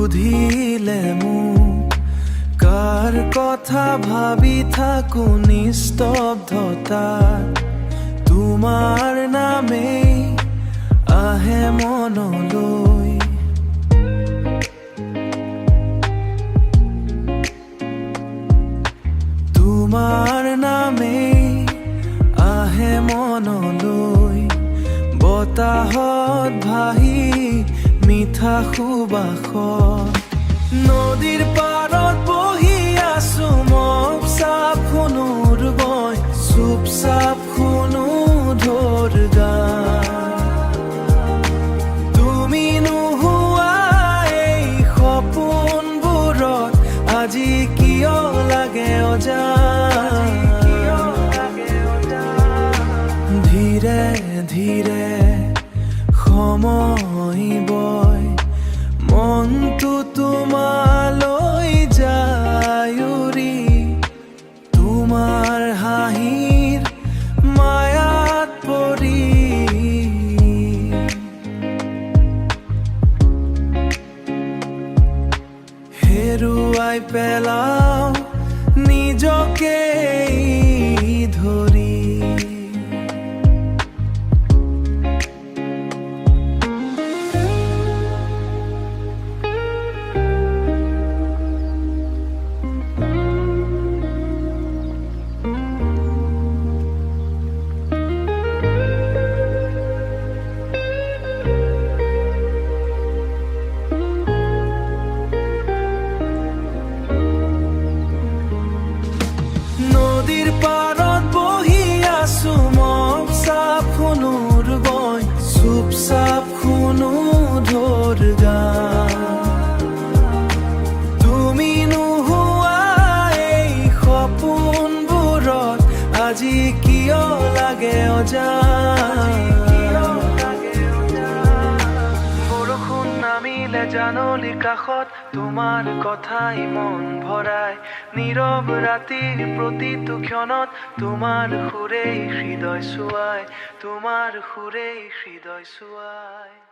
সুধিলে মোক কাৰ কথা ভাবি থাকো নিস্তব্ধতাত তোমাৰ নামেই আহে মনলৈ তোমাৰ নামেই আহে মনলৈ বতাহত ভাহি মিঠা সুবাসত নদীৰ পাৰত বহি আছো মপচাপ শুনোৰ বয় চুপচাপ শুনো ঢোৰ গান তুমি নোহোৱা এই সপোনবোৰত আজি কিয় লাগে অজান ধীৰে ধীৰে সময় বয় মনটো তোমালৈ যায় উৰি তোমাৰ হাঁহিৰ মায়াত পৰি হেৰুৱাই পেলাও নিজকে ধৰি নদীৰ পাৰত বহি আছো মপচাপ শুনোৰ বয় চুপচাপ শুনো ঢোৰ গান তুমি নোহোৱা এই সপোনবোৰত আজি কিয় লাগে অজান বৰষুণ নামিলে জানলি কাষত তোমাৰ কথাই মন ভৰাই নীৰৱ ৰাতিৰ প্ৰতিটো ক্ষণত তোমাৰ সুৰেই হৃদয় চুৱাই তোমাৰ সুৰেই হৃদয় চুৱাই